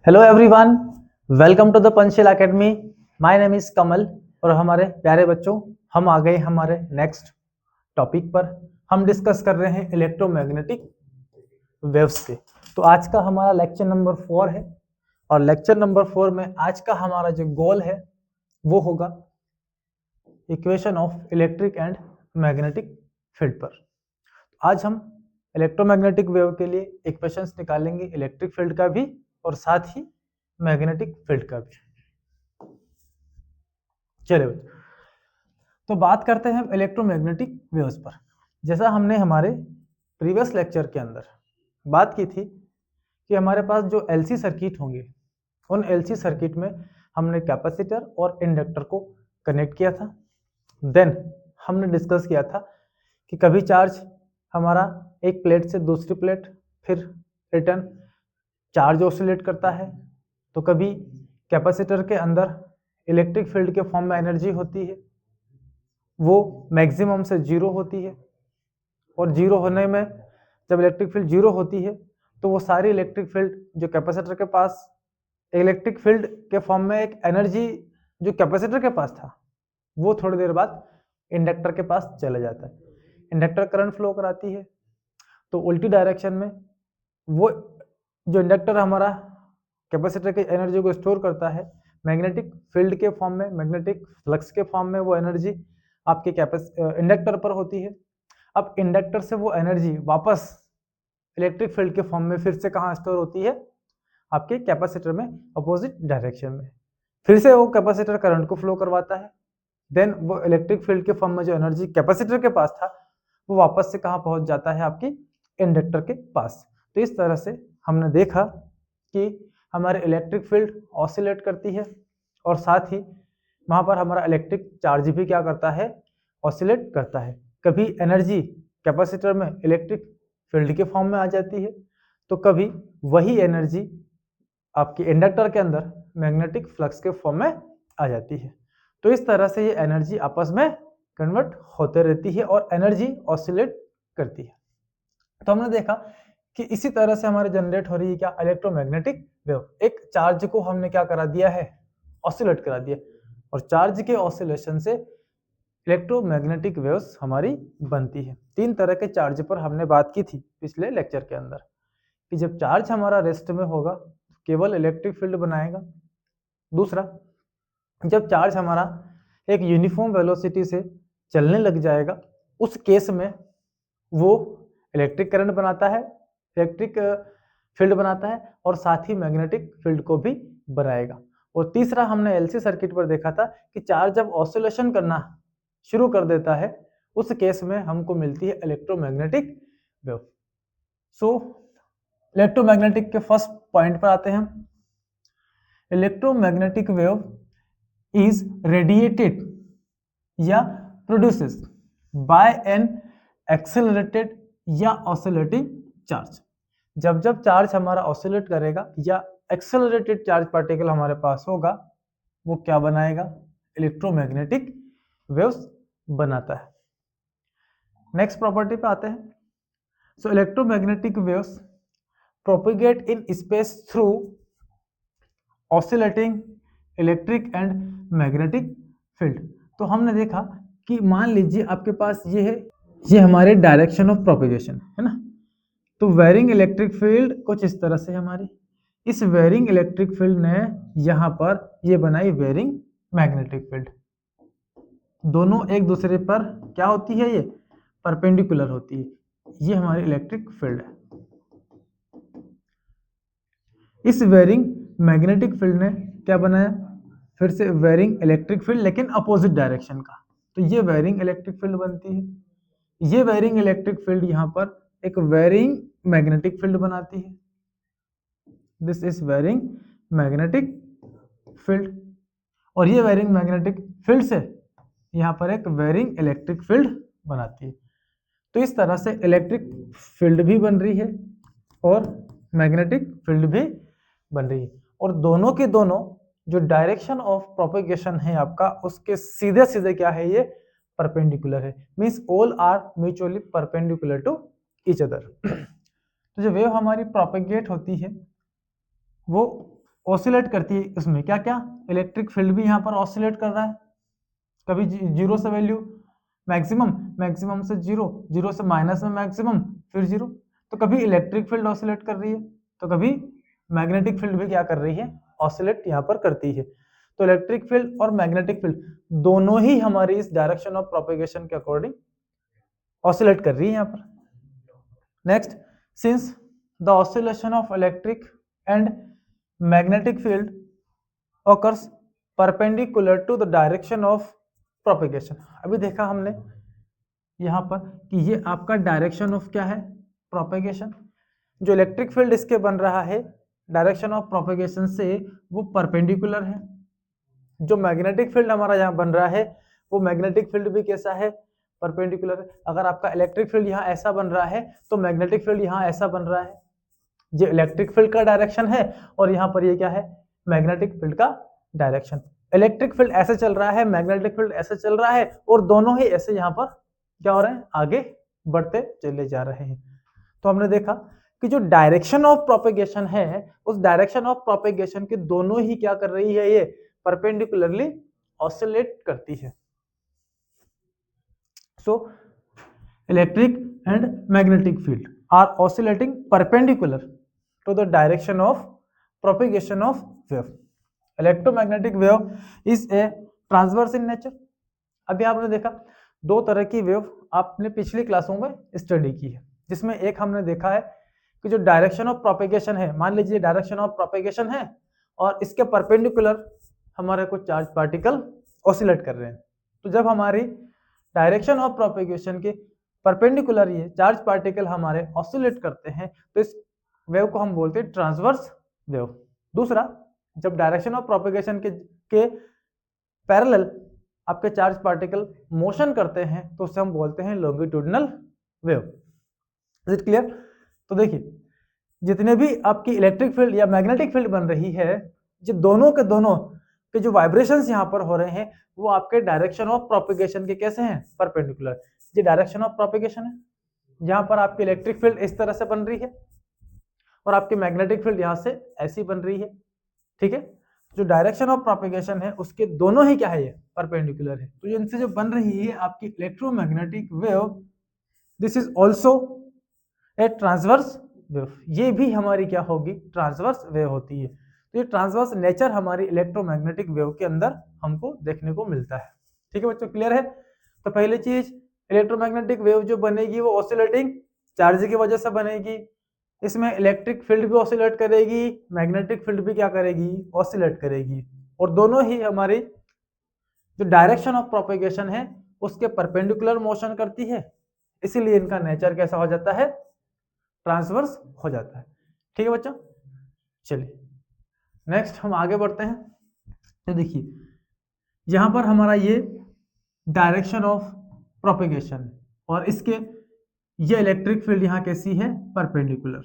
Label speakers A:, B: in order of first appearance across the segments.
A: Hello everyone, welcome to the Panchsheel academy. My name is Kamal और हमारे प्यारे बच्चों, हम आ गए हमारे नेक्स्ट टॉपिक पर। हम डिस्कस कर रहे हैं इलेक्ट्रोमैग्नेटिक वेव्स के। तो आज का हमारा लेक्चर नंबर 4 है और लेक्चर नंबर 4 में आज का हमारा जो गोल है वो होगा equation of electric and magnetic field पर। आज हम इलेक्ट्रोमैग्नेटिक वेव के लिए इक्वेशंस निकालेंगे, इलेक्ट्रिक फील्ड का भी और साथ ही मैग्नेटिक फील्ड का भी। चलिए तो बात करते हैं इलेक्ट्रोमैग्नेटिक वेव्स पर। जैसा हमने हमारे प्रीवियस लेक्चर के अंदर बात की थी कि हमारे पास जो एलसी सर्किट होंगे, उन एलसी सर्किट में हमने कैपेसिटर और इंडक्टर को कनेक्ट किया था। देन हमने डिस्कस किया था कि कभी चार्ज हमारा एक प्लेट से दूसरी प्लेट फिर रिटर्न चार्ज ऑसिलेट करता है, तो कभी कैपेसिटर के अंदर इलेक्ट्रिक फील्ड के फॉर्म में एनर्जी होती है, वो मैक्सिमम से जीरो होती है। और जीरो होने में जब इलेक्ट्रिक फील्ड जीरो होती है तो वो सारी इलेक्ट्रिक फील्ड जो कैपेसिटर के पास इलेक्ट्रिक फील्ड के फॉर्म में एक एनर्जी जो कैपेसिटर के पास था वो थोड़ी देर बाद इंडक्टर के पास चला जाता है। इंडक्टर करंट फ्लो कराती है, तो उल्टी डायरेक्शन में वो जो इंडक्टर हमारा कैपेसिटर की एनर्जी को स्टोर करता है, मैग्नेटिक फील्ड के फॉर्म में, मैग्नेटिक फ्लक्स के फॉर्म में वो एनर्जी आपके इंडक्टर पर होती है। अब इंडक्टर से वो एनर्जी वापस इलेक्ट्रिक फील्ड के फॉर्म में फिर से कहाँ स्टोर होती है? आपके कैपेसिटर में, अपोजिट डायरेक्शन में। फिर से वो कैपेसिटर करंट को फ्लो करवाता है। देन वो इलेक्ट्रिक फील्ड के फॉर्म में जो एनर्जी कैपेसिटर के पास था वो वापस से कहाँ पहुंच जाता है? आपकी इंडक्टर के पास। तो इस तरह से हमने देखा कि हमारे इलेक्ट्रिक फील्ड ऑसिलेट करती है और साथ ही वहां पर हमारा इलेक्ट्रिक चार्ज भी क्या करता है? ऑसिलेट करता है। कभी एनर्जी कैपेसिटर में इलेक्ट्रिक फील्ड के फॉर्म में आ जाती है, तो कभी वही एनर्जी आपकी इंडक्टर के अंदर मैग्नेटिक फ्लक्स के फॉर्म में आ जाती है। तो इस तरह से ये एनर्जी आपस में कन्वर्ट होते रहती है और एनर्जी ऑसिलेट करती है। तो हमने देखा कि इसी तरह से हमारे जनरेट हो रही है क्या? Electromagnetic wave. एक चार्ज को हमने क्या करा दिया है? ऑसिलेट करा दिया, और चार्ज के ऑसिलेशन से इलेक्ट्रोमैग्नेटिक वेव्स हमारी बनती है। तीन तरह के चार्ज पर हमने बात की थी पिछले लेक्चर के अंदर कि जब चार्ज हमारा रेस्ट में होगा केवल इलेक्ट्रिक फील्ड बनाएगा। दूसरा, जब चार्ज हमारा एक यूनिफॉर्म वेलोसिटी से चलने लग जाएगा, उस केस में वो इलेक्ट्रिक करंट बनाता है, इलेक्ट्रिक फील्ड बनाता है और साथ ही मैग्नेटिक फील्ड को भी बनाएगा। और तीसरा, हमने एलसी सर्किट पर देखा था कि चार्ज जब ऑसिलेशन करना शुरू कर देता है उस केस में हमको मिलती है इलेक्ट्रोमैग्नेटिक वेव। सो इलेक्ट्रोमैग्नेटिक के फर्स्ट पॉइंट पर आते हैं। इलेक्ट्रोमैग्नेटिक वेव इज रेडिएटेड या प्रोड्यूसेस बाय एन एक्सेलरेटेड या ऑसिलेटिंग चार्ज। जब जब चार्ज हमारा ऑसिलेट करेगा या एक्सेलरेटेड चार्ज पार्टिकल हमारे पास होगा, वो क्या बनाएगा? इलेक्ट्रोमैग्नेटिक वेव्स बनाता है। नेक्स्ट प्रॉपर्टी पे आते हैं। So electromagnetic waves propagate in space through oscillating electric and magnetic field. तो हमने देखा कि मान लीजिए आपके पास ये है, ये हमारे डायरेक्शन ऑफ प्रोपेगेशन है ना। तो वेरिंग इलेक्ट्रिक फील्ड कुछ इस तरह से हमारी, इस वेरिंग इलेक्ट्रिक फील्ड ने यहाँ पर ये बनाई वेरिंग मैग्नेटिक फील्ड। दोनों एक दूसरे पर क्या होती है? ये परपेंडिकुलर होती है। ये हमारी इलेक्ट्रिक फील्ड है। इस वेरिंग मैग्नेटिक फील्ड ने क्या बनाया? फिर से वेरिंग इलेक्ट्रिक फील्ड, लेकिन अपोजिट डायरेक्शन का। तो ये वेरिंग इलेक्ट्रिक फील्ड बनती है। ये वेरिंग इलेक्ट्रिक फील्ड यहाँ पर एक वेरिंग मैग्नेटिक फील्ड बनाती है। This is varying magnetic field. और ये वेरिंग मैग्नेटिक फील्ड से यहाँ पर एक वेरिंग इलेक्ट्रिक फील्ड बनाती है। तो इस तरह से इलेक्ट्रिक फील्ड भी बन रही है और मैग्नेटिक फील्ड भी बन रही है। और दोनों के दोनों जो डायरेक्शन ऑफ प्रोपेगेशन है आपका, उसके सीधे सीधे क्या है? ये परपेंडिकुलर है। Means all are mutually perpendicular to each other. तो जो वेव हमारी प्रोपेगेट होती है वो ऑसिलेट करती है उसमें क्या क्या, इलेक्ट्रिक फील्ड भी यहाँ पर ऑसिलेट कर रहा है, कभी जीरो से वैल्यू मैक्सिमम, मैक्सिमम से जीरो, जीरो से माइनस में मैक्सिमम, फिर जीरो। तो कभी इलेक्ट्रिक फील्ड ऑसिलेट कर रही है, तो कभी मैग्नेटिक फील्ड भी क्या कर रही है, ऑसिलेट यहाँ पर करती है। तो इलेक्ट्रिक फील्ड और मैग्नेटिक फील्ड दोनों ही हमारी इस डायरेक्शन ऑफ प्रोपेगेशन के अकॉर्डिंग ऑसिलेट कर रही है यहाँ पर। Next, since the oscillation of electric and magnetic field occurs perpendicular to the direction of propagation। अभी देखा हमने यहाँ पर कि ये आपका डायरेक्शन ऑफ क्या है, प्रोपेगेशन। जो इलेक्ट्रिक फील्ड इसके बन रहा है डायरेक्शन ऑफ प्रोपेगेशन से वो परपेंडिकुलर है। जो मैग्नेटिक फील्ड हमारा यहाँ बन रहा है वो मैग्नेटिक फील्ड भी कैसा है, परपेंडिकुलर है। अगर आपका इलेक्ट्रिक फील्ड यहाँ ऐसा बन रहा है तो मैग्नेटिक फील्ड यहाँ ऐसा बन रहा है। ये इलेक्ट्रिक फील्ड का डायरेक्शन है और यहाँ पर ये क्या है, मैग्नेटिक फील्ड का डायरेक्शन। इलेक्ट्रिक फील्ड ऐसे चल रहा है, मैग्नेटिक फील्ड ऐसे चल रहा है और दोनों ही ऐसे यहाँ पर क्या हो रहे हैं, आगे बढ़ते चले जा रहे हैं। तो हमने देखा कि जो डायरेक्शन ऑफ प्रोपेगेशन है उस डायरेक्शन ऑफ प्रोपेगेशन के दोनों ही क्या कर रही है, ये परपेंडिकुलरली ऑसिलेट करती है। So electric and magnetic field are oscillating perpendicular to the direction of propagation of wave। Electromagnetic wave is a transverse in nature। अभी आपने देखा दो तरह की वेव आपने पिछली क्लासों में स्टडी की है, जिसमें एक हमने देखा है कि जो डायरेक्शन ऑफ प्रोपेगेशन है, मान लीजिए डायरेक्शन ऑफ प्रोपेगेशन है और इसके परपेंडिकुलर हमारे कुछ चार्ज पार्टिकल ऑसिलेट कर रहे हैं। तो जब हमारी डायरेक्शन ऑफ प्रोपेगेशन के परपेंडिकुलर ये चार्ज पार्टिकल हमारे ऑसिलेट करते हैं तो इस वेव को हम बोलते हैं ट्रांसवर्स वेव। दूसरा, जब डायरेक्शन ऑफ प्रोपेगेशन के पैरेलल आपके चार्ज पार्टिकल मोशन करते हैं तो उसे हम बोलते हैं longitudinal wave. Is it clear? तो देखिए जितने भी आपकी इलेक्ट्रिक फील्ड या मैग्नेटिक फील्ड बन रही है, ये दोनों के जो वाइब्रेशंस यहाँ पर हो रहे हैं वो आपके डायरेक्शन ऑफ प्रोपेगेशन के कैसे हैं, परपेंडिकुलर। ये डायरेक्शन ऑफ प्रोपेगेशन है, यहाँ पर आपकी इलेक्ट्रिक फील्ड इस तरह से बन रही है और आपकी मैग्नेटिक फील्ड यहाँ से ऐसी बन रही है, ठीक है। जो डायरेक्शन ऑफ प्रोपेगेशन है उसके दोनों ही क्या है, ये परपेंडिकुलर है। तो इनसे जो बन रही है आपकी electromagnetic wave, this is also a transverse wave. ये भी हमारी क्या होगी, ट्रांसवर्स वेव होती है। तो ये ट्रांसवर्स नेचर हमारी इलेक्ट्रोमैग्नेटिक वेव के अंदर हमको देखने को मिलता है। ठीक है बच्चों, क्लियर है? तो पहली चीज, इलेक्ट्रोमैग्नेटिक वेव जो बनेगी वो ऑसिलेटिंग चार्ज की वजह से बनेगी। इसमें इलेक्ट्रिक फील्ड भी ऑसिलेट करेगी, मैग्नेटिक फील्ड भी क्या करेगी, ऑसिलेट करेगी। और दोनों ही हमारी जो डायरेक्शन ऑफ प्रोपेगेशन है उसके परपेंडिकुलर मोशन करती है, इसीलिए इनका नेचर कैसा हो जाता है, ट्रांसवर्स हो जाता है। ठीक है बच्चों, चलिए नेक्स्ट हम आगे बढ़ते हैं। तो देखिए यहां पर हमारा ये डायरेक्शन ऑफ प्रोपेगेशन और इसके ये इलेक्ट्रिक फील्ड यहां कैसी है, परपेंडिकुलर,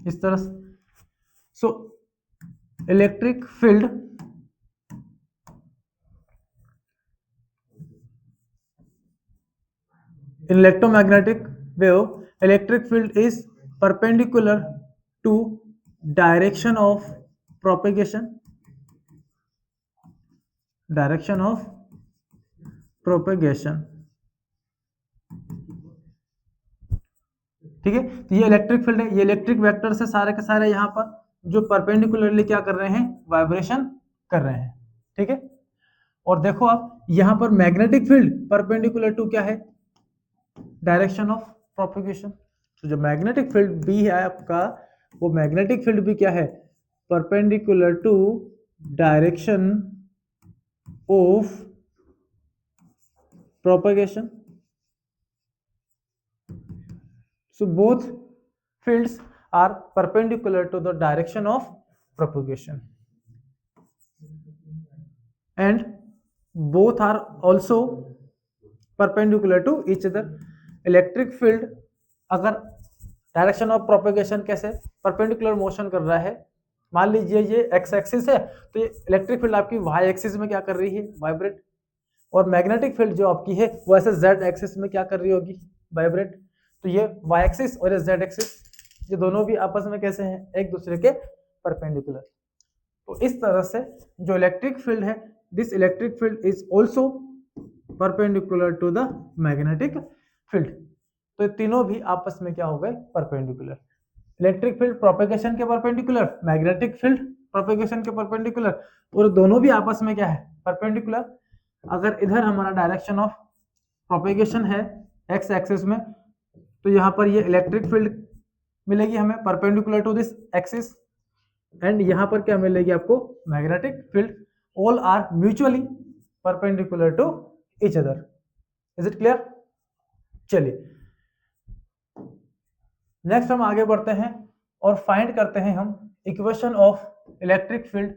A: इस तरह से। So electric field in electromagnetic wave, electric field is perpendicular to direction of propagation, direction of propagation। ठीक है, तो ये इलेक्ट्रिक फील्ड है, ये इलेक्ट्रिक वेक्टर से सारे के सारे यहाँ पर जो परपेंडिकुलरली क्या कर रहे हैं, वाइब्रेशन कर रहे हैं। ठीक है, और देखो आप यहाँ पर मैग्नेटिक फील्ड परपेंडिकुलर टू क्या है, डायरेक्शन ऑफ प्रोपेगेशन। तो जो मैग्नेटिक फील्ड भी है आपका, वो मैग्नेटिक फील्ड भी क्या है, perpendicular to direction of propagation. So both fields are perpendicular to the direction of propagation and both are also perpendicular to each other। Electric field अगर डायरेक्शन ऑफ प्रोपेगेशन कैसे, perpendicular motion कर रहा है, मान लीजिए ये एक्स एक्सिस है तो ये इलेक्ट्रिक फील्ड आपकी वाई एक्सिस में क्या कर रही है, वाइब्रेट। और मैग्नेटिक फील्ड जो आपकी है वो ऐसे जेड एक्सिस में क्या कर रही होगी, वाइब्रेट। तो ये वाई एक्सिस और ये जेड एक्सिस, ये दोनों भी आपस में कैसे हैं, एक दूसरे के परपेंडिकुलर। तो इस तरह से जो इलेक्ट्रिक फील्ड है, this electric field is also perpendicular to the magnetic field. तो तीनों भी आपस में क्या हो गए, परपेंडिकुलर। इलेक्ट्रिक फील्ड प्रोपेगेशन के परपेंडिकुलर, मैग्नेटिक फील्ड प्रोपेगेशन के परपेंडिकुलर, और दोनों भी आपस में क्या है, परपेंडिकुलर। अगर इधर हमारा डायरेक्शन ऑफ प्रोपेगेशन है एक्स एक्सिस में, तो यहाँ पर ये इलेक्ट्रिक फील्ड मिलेगी हमें perpendicular to this axis, and यहाँ पर क्या मिलेगी आपको, magnetic field. All are mutually perpendicular to each other. Is it clear? चलिए नेक्स्ट हम आगे बढ़ते हैं और फाइंड करते हैं हम equation of electric field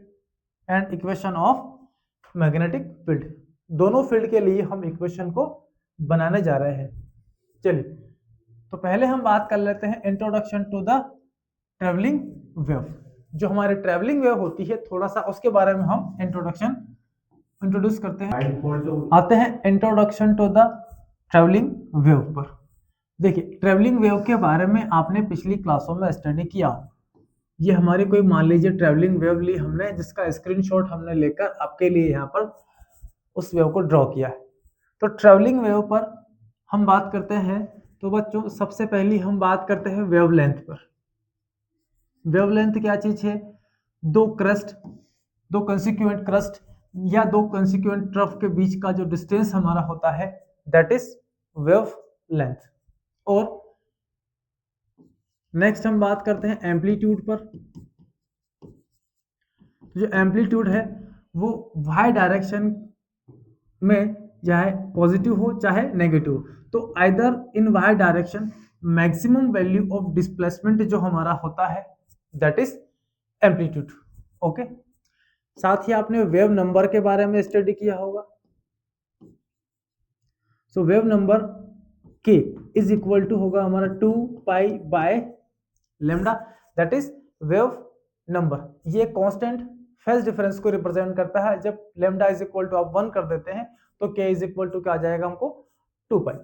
A: and equation of magnetic field. दोनों फील्ड के लिए हम इक्वेशन को बनाने जा रहे हैं। चलिए तो पहले हम बात कर लेते हैं introduction to the travelling wave. जो हमारी ट्रेवलिंग वेव होती है, थोड़ा सा उसके बारे में हम इंट्रोड्यूस करते हैं। आते हैं introduction to the travelling wave पर। देखिए ट्रेवलिंग वेव के बारे में आपने पिछली क्लासों में स्टडी किया। ये हमारी कोई मान लीजिए ट्रेवलिंग वेव ली हमने, जिसका स्क्रीनशॉट हमने लेकर आपके लिए यहाँ पर उस वेव को ड्रॉ किया है। तो ट्रेवलिंग वेव पर हम बात करते हैं, तो बच्चों सबसे पहली हम बात करते हैं वेवलेंथ पर। वेवलेंथ क्या चीज है, दो कंसिक्वेंट क्रस्ट या दो कंसिक्वेंट ट्रफ के बीच का जो डिस्टेंस हमारा होता है, दैट इज वेवलेंथ। और नेक्स्ट हम बात करते हैं एम्पलीट्यूड पर। जो एम्पलीट्यूड है वो वाई डायरेक्शन में चाहे पॉजिटिव हो चाहे नेगेटिव, तो either in Y direction maximum value of displacement जो हमारा होता है, दैट इज एम्पलीट्यूड। ओके, साथ ही आपने वेव नंबर के बारे में स्टडी किया होगा। सो वेव नंबर के इज इक्वल टू होगा हमारा 2 pi by lambda, that is wave number. ये कांस्टेंट फेज डिफरेंस को रिप्रेजेंट करता है। जब लेमडा इज इक्वल टू आप 1 कर देते हैं तो के इज इक्वल टू क्या आ जाएगा हमको, 2 पाई।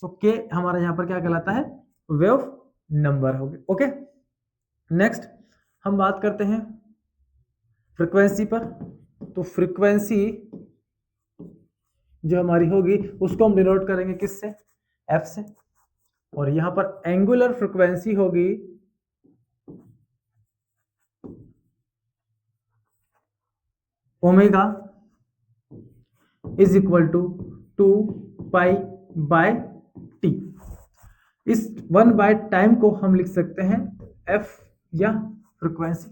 A: सो के हमारा यहाँ पर क्या कहलाता है, वेव नंबर हो गया। ओके, नेक्स्ट हम बात करते हैं फ्रीक्वेंसी पर। तो फ्रीक्वेंसी जो हमारी होगी उसको हम डिनोट करेंगे किससे, एफ से। और यहां पर एंगुलर फ्रीक्वेंसी होगी omega is equal to 2 pi by T. इस 1 बाय टाइम को हम लिख सकते हैं एफ या फ्रीक्वेंसी।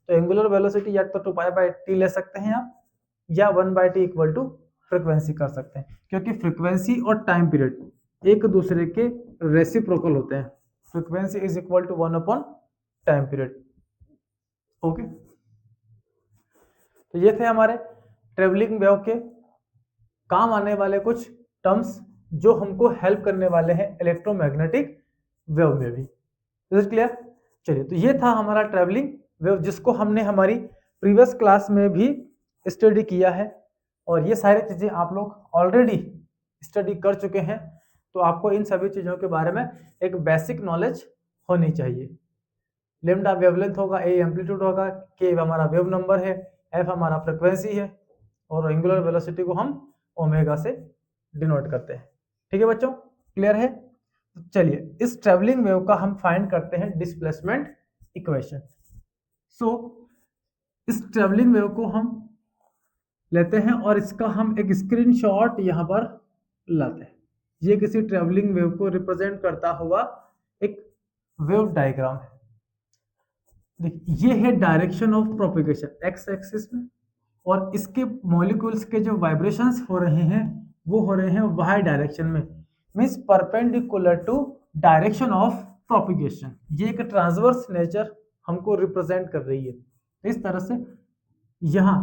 A: तो एंगुलर वेलोसिटी या तो 2 पाई बाय टी ले सकते हैं आप, या 1 by T equal to frequency कर सकते हैं, क्योंकि फ्रीक्वेंसी और टाइम पीरियड एक दूसरे के रेसिप्रोकल होते हैं। Frequency is equal to 1 upon time period. Okay, तो ये थे हमारे ट्रेवलिंग वेव के काम आने वाले कुछ टर्म्स जो हमको हेल्प करने वाले हैं इलेक्ट्रोमैग्नेटिक वेव में भी। Is it clear? चलिए, तो ये था हमारा ट्रेवलिंग वेव, जिसको हमने हमारी प्रीवियस क्लास में भी स्टडी किया है, और ये सारी चीजें आप लोग ऑलरेडी स्टडी कर चुके हैं। तो आपको इन सभी चीजों के बारे में एक बेसिक नॉलेज होनी चाहिए। लेमडा वेवलेंथ होगा, ए एम्पलीट्यूड होगा, के हमारा वेव नंबर है, एफ हमारा फ्रीक्वेंसी है, और एंगुलर वेलोसिटी को हम ओमेगा से डिनोट करते हैं। ठीक है बच्चों, क्लियर है? तो चलिए इस ट्रेवलिंग वेव का हम फाइंड करते हैं डिस्प्लेसमेंट इक्वेशन। सो इस ट्रेवलिंग वेव को हम लेते हैं और इसका हम एक स्क्रीनशॉट यहाँ पर लाते हैं। ये किसी ट्रेवलिंग वेव को रिप्रेजेंट करता हुआ एक वेव डायग्राम है। देखिए ये है direction of propagation x axis में, और इसके मॉलिक्यूल्स के जो वाइब्रेशंस हो रहे हैं वो हो रहे हैं वाई डायरेक्शन में, means perpendicular to direction of propagation. ये एक ट्रांसवर्स नेचर हमको रिप्रेजेंट कर रही है। इस तरह से यहाँ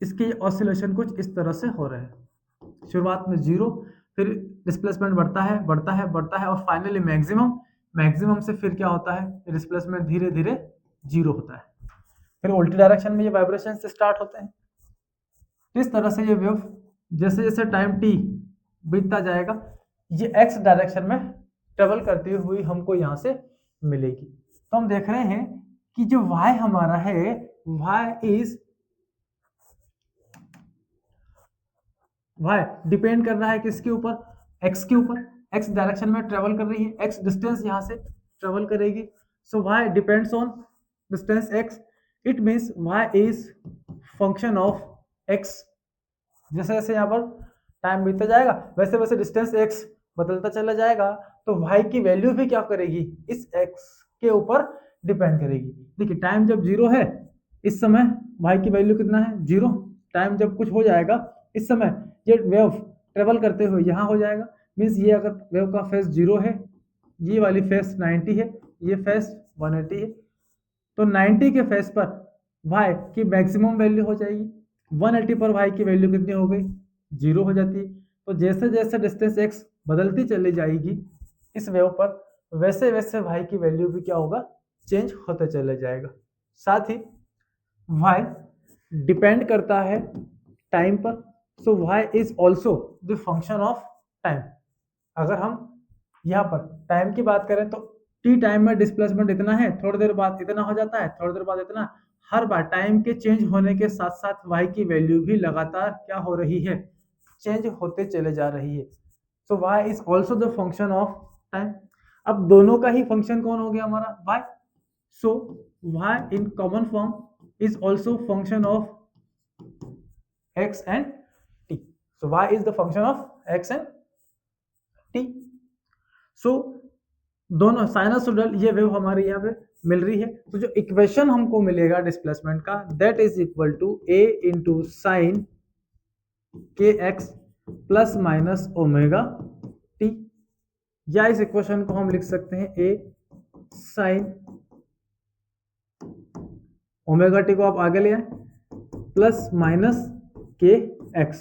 A: इसके ऑसिलेशन कुछ इस तरह से हो रहे हैं। शुरुआत में 0, फिर डिस्प्लेसमेंट बढ़ता है बढ़ता है बढ़ता है, और फाइनली मैक्सिमम से फिर क्या होता है, डिस्प्लेसमेंट धीरे धीरे 0 होता है। फिर उल्टी डायरेक्शन में ये वाइब्रेशन से स्टार्ट होते हैं। इस तरह से ये वेव जैसे जैसे टाइम t बीतता जाएगा, ये x डायरेक्शन में ट्रेवल करती हुई हमको यहाँ से मिलेगी। तो हम देख रहे हैं कि जो y हमारा है y डिपेंड कर रहा है किसके ऊपर, x के ऊपर। x डायरेक्शन में ट्रेवल कर रही है, x डिस्टेंस यहाँ से ट्रेवल करेगी, सो y depends on distance x। It means y is function of x। जैसे जैसे यहाँ पर टाइम बीतता जाएगा वैसे वैसे डिस्टेंस x बदलता चला जाएगा, तो y की वैल्यू भी क्या करेगी, इस x के ऊपर डिपेंड करेगी। देखिए टाइम जब 0 है इस समय y की वैल्यू कितना है, 0। टाइम जब कुछ हो जाएगा इस समय ये वेव ट्रेवल करते हुए यहाँ हो जाएगा, मीन्स ये अगर वेव का फेस 0 है, ये वाली फेस 90 है, ये फेस 180 है, तो 90 के फेस पर y की मैक्सिमम वैल्यू हो जाएगी, 180 पर y की वैल्यू कितनी हो गई, 0 हो जाती है। तो जैसे जैसे डिस्टेंस x बदलती चली जाएगी इस वेव पर, वैसे वैसे y की वैल्यू भी क्या होगा, चेंज होते चले जाएगा। साथ ही y डिपेंड करता है टाइम पर, सो y is also the function of time. अगर हम यहाँ पर टाइम की बात करें तो टी टाइम में डिस्प्लेसमेंट इतना है, थोड़ी देर बाद इतना हो जाता है, थोड़ी देर बाद इतना, हर बार टाइम के चेंज होने के साथ साथ y की वैल्यू भी लगातार क्या हो रही है, चेंज होते चले जा रही है। सो y is also the function of time. अब दोनों का ही फंक्शन कौन हो गया हमारा, y। So y in common form is also function of x and t। so y is the function of x and t। so दोनों sinusoidal ये wave हमारे यहाँ पे मिल रही है, तो जो इक्वेशन हमको मिलेगा डिस्प्लेसमेंट का, that is equal to a into sine के x plus minus omega t, या इस इक्वेशन को हम लिख सकते हैं a साइन ओमेगा टी को आप आगे ले आए प्लस माइनस के x.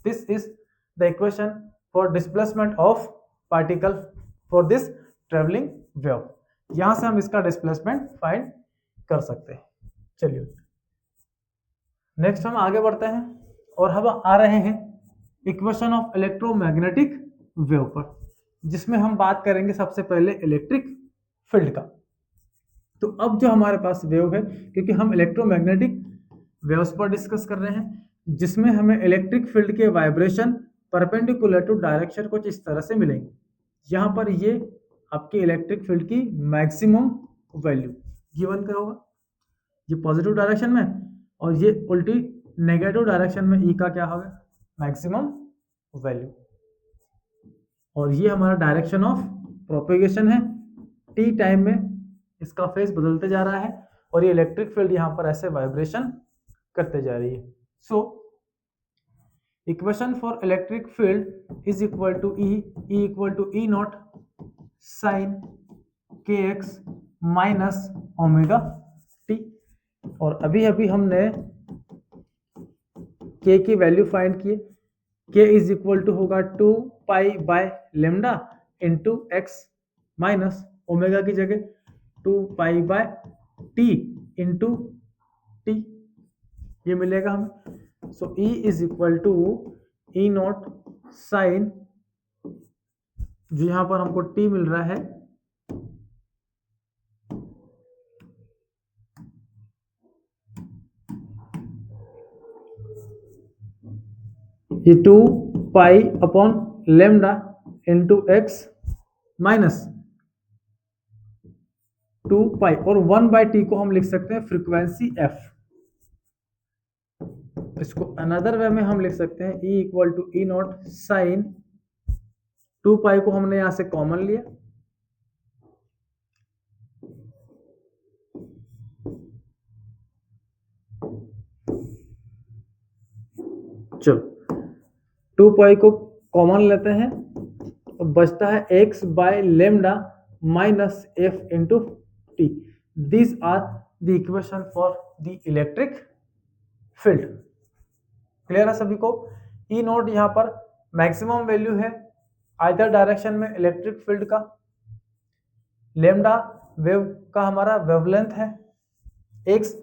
A: This is the equation for displacement of particle for this travelling wave. यहां से हम इसका डिस्प्लेसमेंट फाइंड कर सकते हैं। चलिए नेक्स्ट हम आगे बढ़ते हैं और हम आ रहे हैं इक्वेशन ऑफ इलेक्ट्रोमैग्नेटिक वेव पर, जिसमें हम बात करेंगे सबसे पहले इलेक्ट्रिक फील्ड का। तो अब जो हमारे पास वेव है, क्योंकि हम इलेक्ट्रोमैग्नेटिक वेव्स पर डिस्कस कर रहे हैं, जिसमें हमें इलेक्ट्रिक फील्ड के वाइब्रेशन परपेंडिकुलर टू डायरेक्शन कुछ इस तरह से मिलेंगे। यहाँ पर ये आपके इलेक्ट्रिक फील्ड की मैक्सिमम वैल्यू गिवन का होगा, ये पॉजिटिव डायरेक्शन में, और ये उल्टी नेगेटिव डायरेक्शन में ई का क्या होगा, मैक्सिमम वैल्यू। और ये हमारा डायरेक्शन ऑफ प्रोपेगेशन है, टी टाइम में इसका फेस बदलते जा रहा है और ये इलेक्ट्रिक फील्ड यहाँ पर ऐसे वाइब्रेशन करते जा रही है। So equation for electric field is equal to E equal to E not sine के एक्स माइनस ओमेगा टी। और अभी अभी हमने के की वैल्यू फाइंड की, के इज इक्वल टू होगा 2 pi by lambda into x minus omega की जगह 2 pi by T into t, ये मिलेगा हमें। So E is equal to E not sine, जो यहां पर हमको टी मिल रहा है, ये 2 pi upon lambda into x minus 2 pi, और 1 बाई टी को हम लिख सकते हैं फ्रीक्वेंसी एफ। इसको अनदर वे में हम लिख सकते हैं E equal to E not sine 2 pi को हमने यहां से कॉमन लिया, चलो 2 पाई को कॉमन लेते हैं और बचता है X by lambda minus F into T. These are the equation for the electric field. Clear है सभी को? ई नोट यहाँ पर मैक्सिमम वैल्यू है आइदर डायरेक्शन में इलेक्ट्रिक फील्ड का, लेमडा वेव का हमारा वेवलेंथ है, एक्स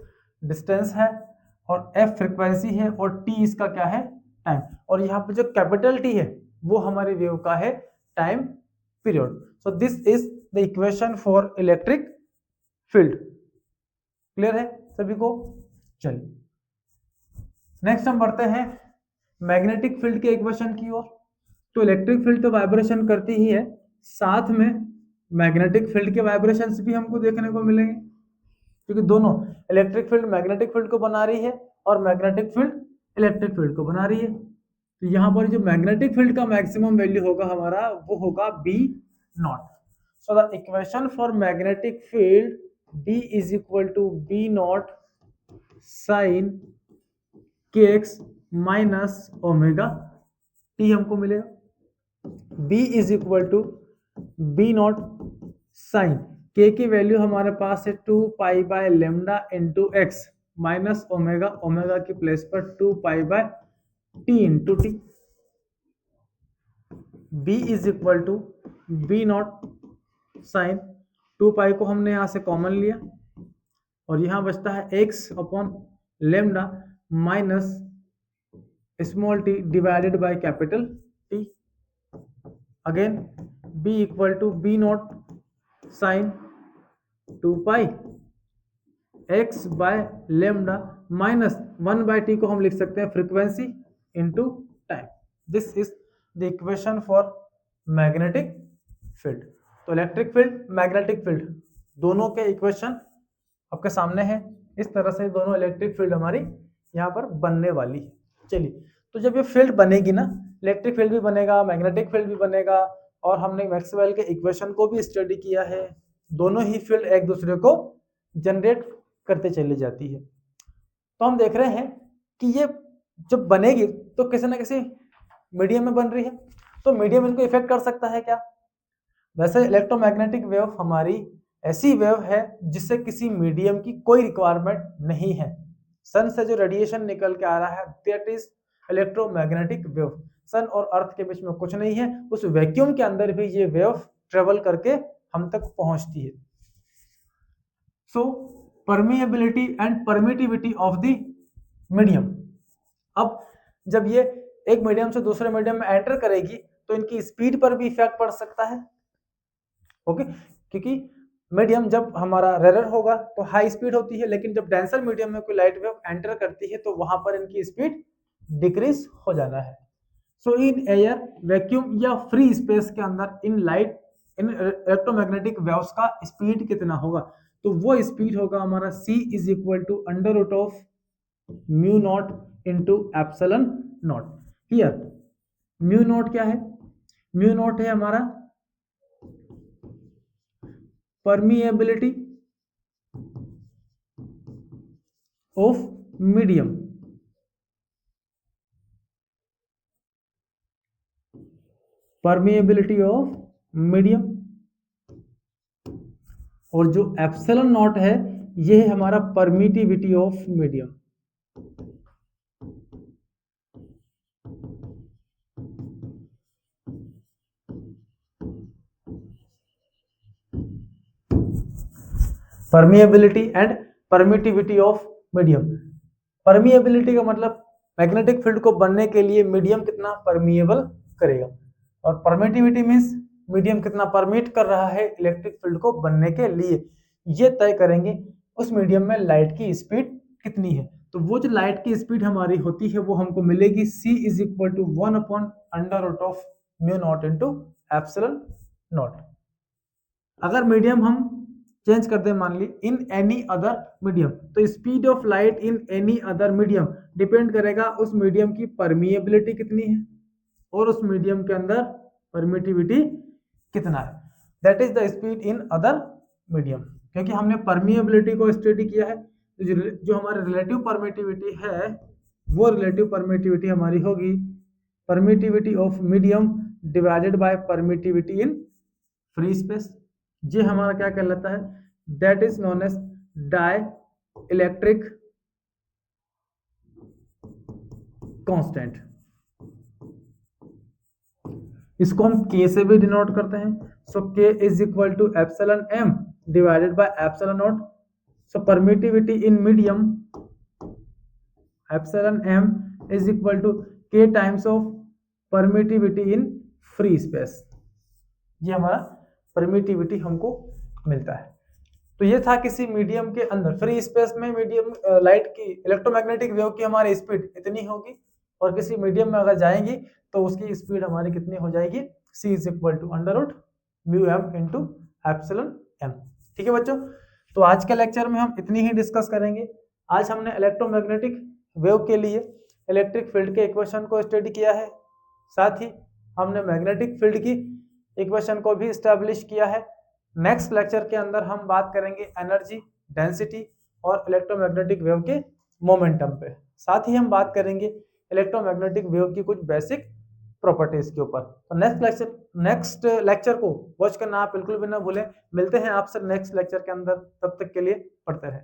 A: डिस्टेंस है, और एफ फ्रीक्वेंसी है, और टी इसका क्या है, टाइम। और यहाँ पे जो कैपिटल टी है वो हमारी वेव का है time period. So this is the equation for electric field. Clear है सभी को? चलिए नेक्स्ट हम बढ़ते हैं मैग्नेटिक फील्ड के इक्वेशन की ओर। तो इलेक्ट्रिक फील्ड तो वाइब्रेशन करती ही है, साथ में मैग्नेटिक फील्ड के वाइब्रेशंस भी हमको देखने को मिलेंगे, क्योंकि दोनों इलेक्ट्रिक फील्ड मैग्नेटिक फील्ड को बना रही है और मैग्नेटिक फील्ड इलेक्ट्रिक फील्ड को बना रही है। तो यहाँ पर जो मैग्नेटिक फील्ड का मैक्सिमम वैल्यू होगा हमारा वो होगा B naught. So the equation for magnetic field D is equal to B naught sine kx minus omega T हमको मिलेगा। B is equal to B naught sine k की value हमारे पास है 2 pi by lambda into x minus omega, omega की place पर 2 pi by T into T. B is equal to B naught sine 2 pi को हमने यहां से कॉमन लिया और यहां बचता है x upon lambda minus small T divided by capital T. Again B equal to B naught sine 2 pi x by lambda minus 1 by T को हम लिख सकते हैं frequency into time. This is the equation for magnetic field. तो electric field magnetic field दोनों के equation आपके सामने हैं। इस तरह से दोनों इलेक्ट्रिक फील्ड हमारी यहाँ पर बनने वाली है। चलिए तो जब ये फील्ड बनेगी ना, इलेक्ट्रिक फील्ड भी बनेगा, मैग्नेटिक फील्ड भी बनेगा, और हमने मैक्सवेल के इक्वेशन को भी स्टडी किया है। दोनों ही फील्ड एक दूसरे को जनरेट करते चली जाती है। तो हम देख रहे हैं कि ये जब बनेगी तो किसी ना किसी मीडियम में बन रही है, तो मीडियम इनको इफेक्ट कर सकता है क्या? वैसे इलेक्ट्रोमैग्नेटिक वेव हमारी ऐसी वेव है जिससे किसी मीडियम की कोई रिक्वायरमेंट नहीं है। सन से जो रेडिएशन निकल के आ रहा है दैट इज इलेक्ट्रोमैग्नेटिक वेव। सन और अर्थ के बीच में कुछ नहीं है, उस वैक्यूम के अंदर भी ये वेव ट्रेवल करके हम तक पहुंचती है। So permeability and permittivity of the medium. अब जब ये एक मीडियम से दूसरे मीडियम में एंटर करेगी तो इनकी स्पीड पर भी इफेक्ट पड़ सकता है। ओके, क्योंकि मीडियम जब हमारा रेयर होगा तो हाई स्पीड होती है, लेकिन जब डेंसर मीडियम में कोई लाइट वेव एंटर करती है तो वहां पर इनकी स्पीड डिक्रीज हो जाना है। सो इन एयर, वैक्यूम या फ्री स्पेस के अंदर इन इलेक्ट्रोमैग्नेटिक वेव्स का स्पीड कितना होगा? तो वो स्पीड होगा हमारा c is equal to under root of mu naught into epsilon naught. Here mu naught क्या है? म्यू नॉट है हमारा permeability of medium. Permeability of medium, और जो एप्सिलॉन नॉट है ये है हमारा permittivity of medium. Permeability and permittivity of medium. Permeability का मतलब मैग्नेटिक फील्ड को बनने के लिए मीडियम कितना परमिएबल करेगा, और परमिटिविटी मींस मीडियम कितना परमिट कर रहा है इलेक्ट्रिक फील्ड को बनने के लिए। ये तय करेंगे उस मीडियम में लाइट की स्पीड कितनी है। तो वो जो लाइट की स्पीड हमारी होती है वो हमको मिलेगी c is equal to 1 upon under root of mu naught into epsilon naught. अगर मीडियम हम चेंज कर दें, मान ली इन एनी अदर मीडियम, तो speed of light in any other medium depend करेगा उस मीडियम की परमिएबिलिटी कितनी है और उस मीडियम के अंदर परमिटिविटी कितना है। That is the speed in other medium. क्योंकि हमने परमिएबिलिटी को स्टडी किया है, जो हमारी रिलेटिव परमिटिविटी है वो रिलेटिव परमिटिविटी हमारी होगी permittivity of medium divided by permittivity in free space. ये हमारा क्या कहलाता है? That is known as dielectric constant. इसको हम k से भी डिनोट करते हैं। So k is equal to epsilon m divided by epsilon naught. So permittivity in medium epsilon m is equal to k times of permittivity in free space. ये हमारा permittivity हमको मिलता है। तो ये था किसी मीडियम के अंदर फ्री स्पेस में मीडियम लाइट की इलेक्ट्रोमैग्नेटिक वेव की हमारी स्पीड इतनी होगी, और किसी मीडियम में अगर जाएंगी तो उसकी स्पीड हमारी कितनी हो जाएगी, c is equal to under mu M into epsilon M. ठीक है बच्चों, तो आज के लेक्चर में हम इतनी ही डिस्कस करेंगे। आज हमने इलेक्ट्रोमैग्नेटिक वेव के लिए इलेक्ट्रिक फील्ड के इक्वेशन को स्टडी किया है, साथ ही हमने मैग्नेटिक फील्ड की इक्वेशन को भी स्टैब्लिश किया है। नेक्स्ट लेक्चर के अंदर हम बात करेंगे एनर्जी, डेंसिटी और इलेक्ट्रोमैग्नेटिक वेव के मोमेंटम पे। साथ ही हम बात करेंगे इलेक्ट्रोमैग्नेटिक वेव की कुछ बेसिक प्रॉपर्टीज के ऊपर। तो नेक्स्ट लेक्चर को वॉच करना आप बिल्कुल भी ना भूलें। मिलते हैं आपसे नेक्स्ट लेक्चर के अंदर, तब तक के लिए पढ़ते रहें।